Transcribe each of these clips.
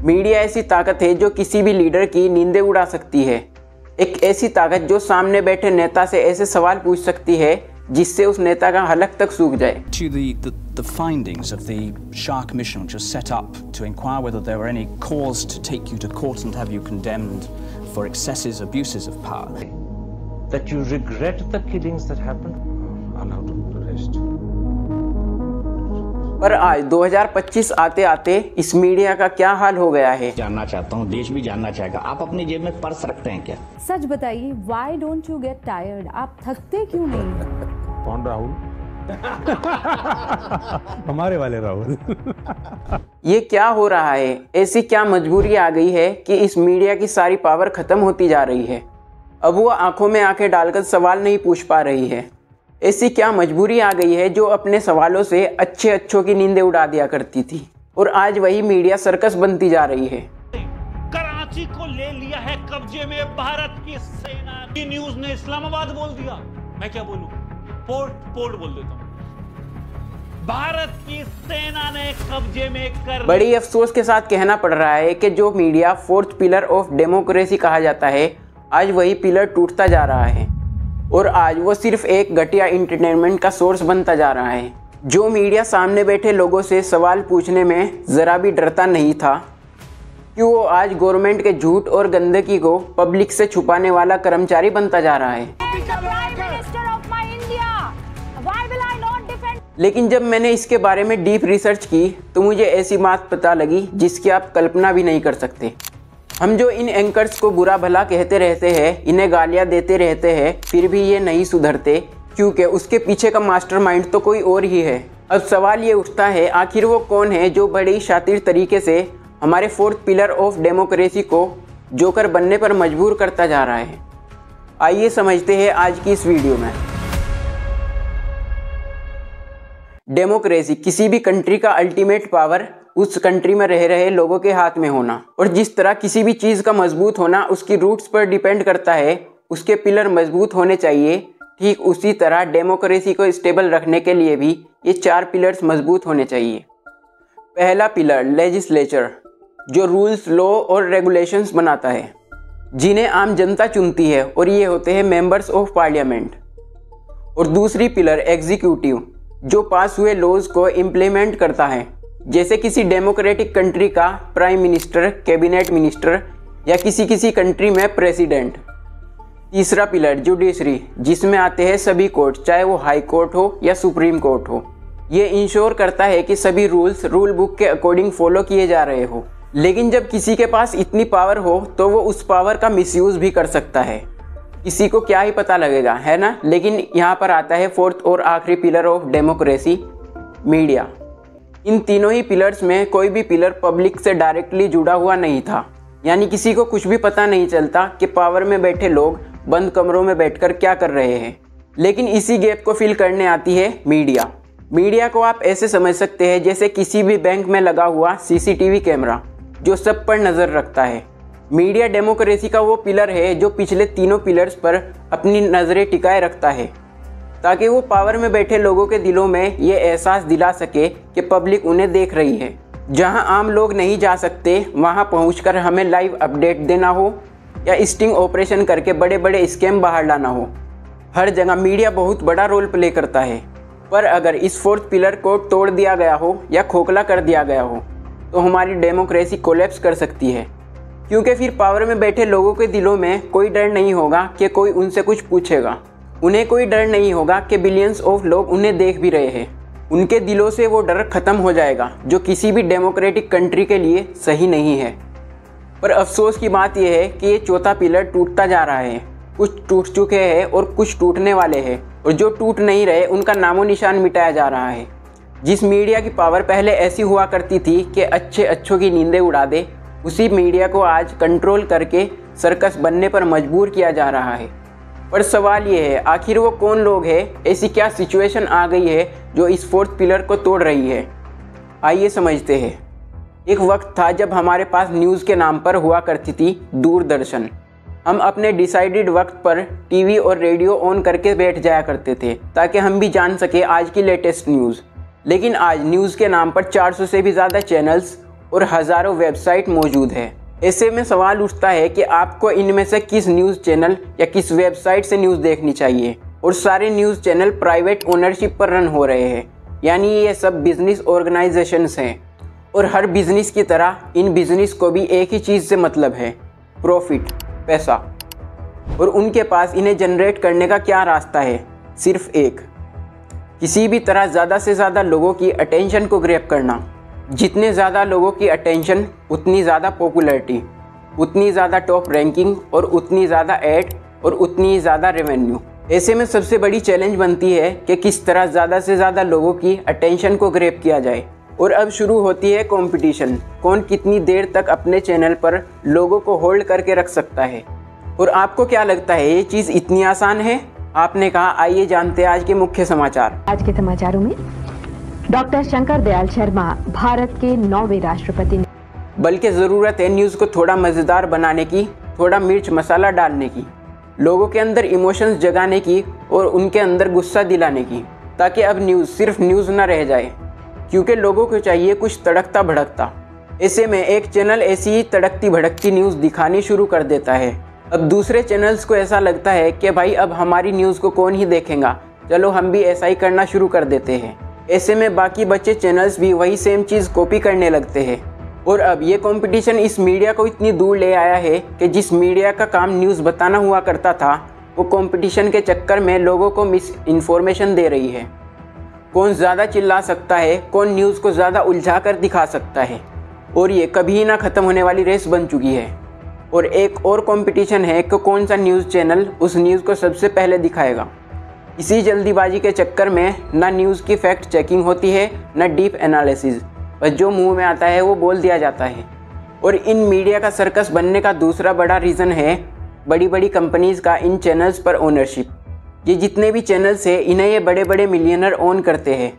Media ऐसी ताकत है जो किसी भी लीडर की नींदें उड़ा सकती है। एक ऐसी ताकत जो सामने बैठे नेता से ऐसे सवाल पूछ सकती है जिससे उस नेता का हलक तक सूख जाए। To the findings of the Shah Commission, which was set up to inquire whether there were any cause to take you to court and have you condemned for excesses, abuses of power. That you regret the killings that happened, allow to rest. पर आज 2025 आते आते इस media का क्या हाल हो गया है जानना चाहता हूँ, देश भी जानना चाहेगा। आप अपनी जेब में पर्स रखते हैं क्या? सच बताइए, why don't you get tired? आप थकते क्यों नहीं? कौन राहुल? हमारे वाले राहुल। ये क्या हो रहा है? ऐसी क्या मजबूरी आ गई है कि इस मीडिया की सारी पावर खत्म होती जा रही है। अब वो आंखों में आंखें डालकर सवाल नहीं पूछ पा रही है। ऐसी क्या मजबूरी आ गई है जो अपने सवालों से अच्छों की नींदें उड़ा दिया करती थी और आज वही मीडिया सर्कस बनती जा रही है। कराची को ले लिया है कब्जे में भारत की सेना। न्यूज ने इस्लामाबाद बोल दिया, मैं क्या बोलूं? पोर्ट बोल देता हूं। भारत की सेना ने कब्जे में कर। बड़ी अफसोस के साथ कहना पड़ रहा है कि जो media fourth pillar of democracy कहा जाता है, आज वही पिलर टूटता जा रहा है और आज वो सिर्फ एक घटिया इंटरटेनमेंट का सोर्स बनता जा रहा है। जो मीडिया सामने बैठे लोगों से सवाल पूछने में ज़रा भी डरता नहीं था, कि वो आज गवर्नमेंट के झूठ और गंदगी को पब्लिक से छुपाने वाला कर्मचारी बनता जा रहा है। लेकिन जब मैंने इसके बारे में डीप रिसर्च की तो मुझे ऐसी बात पता लगी जिसकी आप कल्पना भी नहीं कर सकते। हम जो इन एंकर्स को बुरा भला कहते रहते हैं, इन्हें गालियां देते रहते हैं, फिर भी ये नहीं सुधरते क्योंकि उसके पीछे का मास्टरमाइंड तो कोई और ही है। अब सवाल ये उठता है, आखिर वो कौन है जो बड़ी शातिर तरीके से हमारे फोर्थ पिलर ऑफ डेमोक्रेसी को जोकर बनने पर मजबूर करता जा रहा है। आइए समझते हैं आज की इस वीडियो में। डेमोक्रेसी किसी भी कंट्री का अल्टीमेट पावर उस कंट्री में रह रहे लोगों के हाथ में होना, और जिस तरह किसी भी चीज़ का मजबूत होना उसकी रूट्स पर डिपेंड करता है, उसके पिलर मजबूत होने चाहिए, ठीक उसी तरह डेमोक्रेसी को स्टेबल रखने के लिए भी ये 4 पिलर्स मजबूत होने चाहिए। पहला पिलर लेजिस्लेचर, जो रूल्स, लॉ और रेगुलेशंस बनाता है, जिन्हें आम जनता चुनती है, और ये होते हैं मेंबर्स ऑफ पार्लियामेंट। और दूसरी पिलर एग्जीक्यूटिव, जो पास हुए लॉज को इम्प्लीमेंट करता है, जैसे किसी डेमोक्रेटिक कंट्री का प्राइम मिनिस्टर, कैबिनेट मिनिस्टर या किसी कंट्री में प्रेसिडेंट। तीसरा पिलर जुडिशरी, जिसमें आते हैं सभी कोर्ट, चाहे वो हाई कोर्ट हो या सुप्रीम कोर्ट हो। ये इंश्योर करता है कि सभी रूल्स रूल बुक के अकॉर्डिंग फॉलो किए जा रहे हो। लेकिन जब किसी के पास इतनी पावर हो तो वो उस पावर का मिसयूज भी कर सकता है। किसी को क्या ही पता लगेगा, है ना। लेकिन यहाँ पर आता है फोर्थ और आखिरी पिलर ऑफ डेमोक्रेसी, मीडिया। इन तीनों ही पिलर्स में कोई भी पिलर पब्लिक से डायरेक्टली जुड़ा हुआ नहीं था, यानी किसी को कुछ भी पता नहीं चलता कि पावर में बैठे लोग बंद कमरों में बैठकर क्या कर रहे हैं। लेकिन इसी गैप को फिल करने आती है मीडिया। मीडिया को आप ऐसे समझ सकते हैं जैसे किसी भी बैंक में लगा हुआ सीसीटीवी कैमरा जो सब पर नज़र रखता है। मीडिया डेमोक्रेसी का वो पिलर है जो पिछले तीनों पिलर्स पर अपनी नज़रें टिकाए रखता है, ताकि वो पावर में बैठे लोगों के दिलों में ये एहसास दिला सके कि पब्लिक उन्हें देख रही है। जहां आम लोग नहीं जा सकते, वहां पहुंचकर हमें लाइव अपडेट देना हो या स्टिंग ऑपरेशन करके बड़े बड़े स्कैम बाहर लाना हो, हर जगह मीडिया बहुत बड़ा रोल प्ले करता है। पर अगर इस फोर्थ पिलर को तोड़ दिया गया हो या खोखला कर दिया गया हो तो हमारी डेमोक्रेसी कोलैप्स कर सकती है, क्योंकि फिर पावर में बैठे लोगों के दिलों में कोई डर नहीं होगा कि कोई उनसे कुछ पूछेगा। उन्हें कोई डर नहीं होगा कि बिलियंस ऑफ लोग उन्हें देख भी रहे हैं। उनके दिलों से वो डर खत्म हो जाएगा, जो किसी भी डेमोक्रेटिक कंट्री के लिए सही नहीं है। पर अफसोस की बात यह है कि ये चौथा पिलर टूटता जा रहा है। कुछ टूट चुके हैं और कुछ टूटने वाले हैं, और जो टूट नहीं रहे उनका नामो निशान मिटाया जा रहा है। जिस मीडिया की पावर पहले ऐसी हुआ करती थी कि अच्छों की नींदें उड़ा दे, उसी मीडिया को आज कंट्रोल करके सर्कस बनने पर मजबूर किया जा रहा है। पर सवाल ये है, आखिर वो कौन लोग हैं, ऐसी क्या सिचुएशन आ गई है जो इस फोर्थ पिलर को तोड़ रही है। आइए समझते हैं। एक वक्त था जब हमारे पास न्यूज़ के नाम पर हुआ करती थी दूरदर्शन। हम अपने डिसाइडेड वक्त पर टीवी और रेडियो ऑन करके बैठ जाया करते थे ताकि हम भी जान सके आज की लेटेस्ट न्यूज़। लेकिन आज न्यूज़ के नाम पर 400 से भी ज़्यादा चैनल्स और हज़ारों वेबसाइट मौजूद है। ऐसे में सवाल उठता है कि आपको इनमें से किस न्यूज़ चैनल या किस वेबसाइट से न्यूज़ देखनी चाहिए। और सारे न्यूज़ चैनल प्राइवेट ओनरशिप पर रन हो रहे हैं, यानी ये सब बिजनेस ऑर्गेनाइजेशंस हैं। और हर बिजनेस की तरह इन बिजनेस को भी एक ही चीज़ से मतलब है, प्रॉफिट, पैसा। और उनके पास इन्हें जनरेट करने का क्या रास्ता है? सिर्फ एक, किसी भी तरह ज़्यादा से ज़्यादा लोगों की अटेंशन को ग्रैब करना। जितने ज़्यादा लोगों की अटेंशन उतनी ज़्यादा पॉपुलैरिटी, उतनी ज़्यादा टॉप रैंकिंग और उतनी ज़्यादा ऐड और उतनी ज़्यादा रेवेन्यू। ऐसे में सबसे बड़ी चैलेंज बनती है कि किस तरह ज़्यादा से ज़्यादा लोगों की अटेंशन को ग्रैब किया जाए। और अब शुरू होती है कंपटीशन, कौन कितनी देर तक अपने चैनल पर लोगों को होल्ड करके रख सकता है। और आपको क्या लगता है ये चीज़ इतनी आसान है? आपने कहा, आइए जानते हैं आज के मुख्य समाचार। आज के समाचारों में डॉक्टर शंकर दयाल शर्मा भारत के 9वें राष्ट्रपति। बल्कि ज़रूरत है न्यूज़ को थोड़ा मज़ेदार बनाने की, थोड़ा मिर्च मसाला डालने की, लोगों के अंदर इमोशंस जगाने की और उनके अंदर गुस्सा दिलाने की, ताकि अब न्यूज़ सिर्फ न्यूज़ ना रह जाए, क्योंकि लोगों को चाहिए कुछ तड़कता भड़कता। ऐसे में एक चैनल ऐसी ही तड़कती भड़कती न्यूज़ दिखानी शुरू कर देता है। अब दूसरे चैनल्स को ऐसा लगता है कि भाई अब हमारी न्यूज़ को कौन ही देखेगा, चलो हम भी ऐसा ही करना शुरू कर देते हैं। ऐसे में बाकी बचे चैनल्स भी वही सेम चीज़ कॉपी करने लगते हैं। और अब ये कंपटीशन इस मीडिया को इतनी दूर ले आया है कि जिस मीडिया का काम न्यूज़ बताना हुआ करता था, वो कंपटीशन के चक्कर में लोगों को मिस इन्फॉर्मेशन दे रही है। कौन ज़्यादा चिल्ला सकता है, कौन न्यूज़ को ज़्यादा उलझा कर दिखा सकता है, और ये कभी ना ख़त्म होने वाली रेस बन चुकी है। और एक और कंपटीशन है कि कौन सा न्यूज़ चैनल उस न्यूज़ को सबसे पहले दिखाएगा। इसी जल्दीबाजी के चक्कर में ना न्यूज़ की फैक्ट चेकिंग होती है, ना डीप एनालिसिस, बस जो मुंह में आता है वो बोल दिया जाता है। और इन मीडिया का सर्कस बनने का दूसरा बड़ा रीज़न है बड़ी बड़ी कंपनीज़ का इन चैनल्स पर ओनरशिप। ये जितने भी चैनल्स हैं, इन्हें ये बड़े बड़े मिलियनर ओन करते हैं।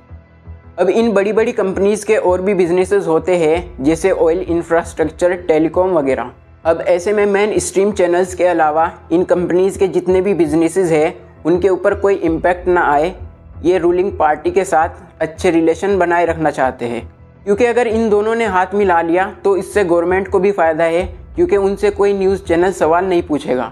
अब इन बड़ी बड़ी कंपनीज़ के और भी बिजनेसेस होते हैं, जैसे ऑयल, इंफ्रास्ट्रक्चर, टेलीकॉम वगैरह। अब ऐसे में मेन स्ट्रीम चैनल्स के अलावा इन कंपनीज़ के जितने भी बिजनेसेस हैं, उनके ऊपर कोई इम्पैक्ट ना आए, ये रूलिंग पार्टी के साथ अच्छे रिलेशन बनाए रखना चाहते हैं। क्योंकि अगर इन दोनों ने हाथ मिला लिया तो इससे गवर्नमेंट को भी फ़ायदा है, क्योंकि उनसे कोई न्यूज़ चैनल सवाल नहीं पूछेगा।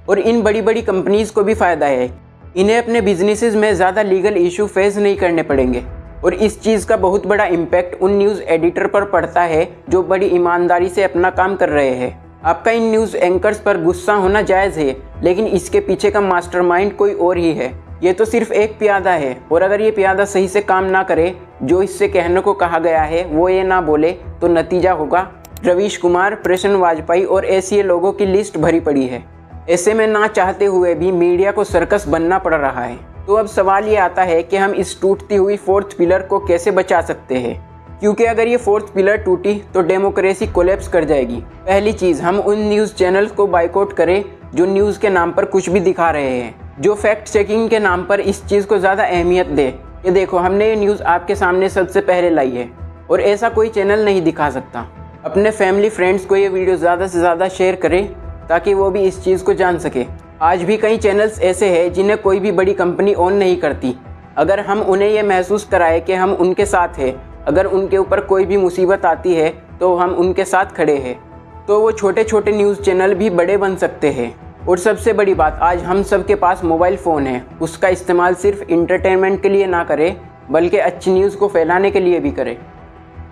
और इन बड़ी बड़ी कंपनीज़ को भी फ़ायदा है, इन्हें अपने बिजनेसेस में ज़्यादा लीगल इशू फेस नहीं करने पड़ेंगे। और इस चीज़ का बहुत बड़ा इम्पैक्ट उन न्यूज़ एडिटर पर पड़ता है जो बड़ी ईमानदारी से अपना काम कर रहे हैं। आपका इन न्यूज़ एंकर्स पर गुस्सा होना जायज़ है, लेकिन इसके पीछे का मास्टरमाइंड कोई और ही है। ये तो सिर्फ एक प्यादा है, और अगर ये प्यादा सही से काम ना करे, जो इससे कहने को कहा गया है वो ये ना बोले, तो नतीजा होगा रवीश कुमार, प्रसन्न वाजपेयी और ऐसे लोगों की लिस्ट भरी पड़ी है। ऐसे में ना चाहते हुए भी मीडिया को सर्कस बनना पड़ रहा है। तो अब सवाल ये आता है कि हम इस टूटती हुई फोर्थ पिलर को कैसे बचा सकते हैं, क्योंकि अगर ये फोर्थ पिलर टूटी तो डेमोक्रेसी कोलैप्स कर जाएगी। पहली चीज़, हम उन न्यूज़ चैनल्स को बाइकआउट करें जो न्यूज़ के नाम पर कुछ भी दिखा रहे हैं, जो फैक्ट चेकिंग के नाम पर इस चीज़ को ज़्यादा अहमियत दे। ये देखो, हमने ये न्यूज़ आपके सामने सबसे पहले लाई है और ऐसा कोई चैनल नहीं दिखा सकता। अपने फैमिली फ्रेंड्स को ये वीडियो ज़्यादा से ज़्यादा शेयर करें ताकि वो भी इस चीज़ को जान सके। आज भी कई चैनल्स ऐसे हैं जिन्हें कोई भी बड़ी कंपनी ओन नहीं करती। अगर हम उन्हें ये महसूस कराए कि हम उनके साथ हैं, अगर उनके ऊपर कोई भी मुसीबत आती है तो हम उनके साथ खड़े हैं, तो वो छोटे छोटे न्यूज़ चैनल भी बड़े बन सकते हैं। और सबसे बड़ी बात, आज हम सब के पास मोबाइल फ़ोन है, उसका इस्तेमाल सिर्फ इंटरटेनमेंट के लिए ना करें, बल्कि अच्छी न्यूज़ को फैलाने के लिए भी करें।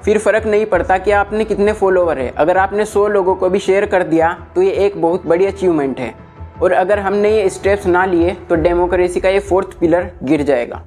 फिर फ़र्क नहीं पड़ता कि आपने कितने फॉलोवर है, अगर आपने 100 लोगों को भी शेयर कर दिया तो ये एक बहुत बड़ी अचीवमेंट है। और अगर हमने ये स्टेप्स ना लिए तो डेमोक्रेसी का ये फोर्थ पिलर गिर जाएगा।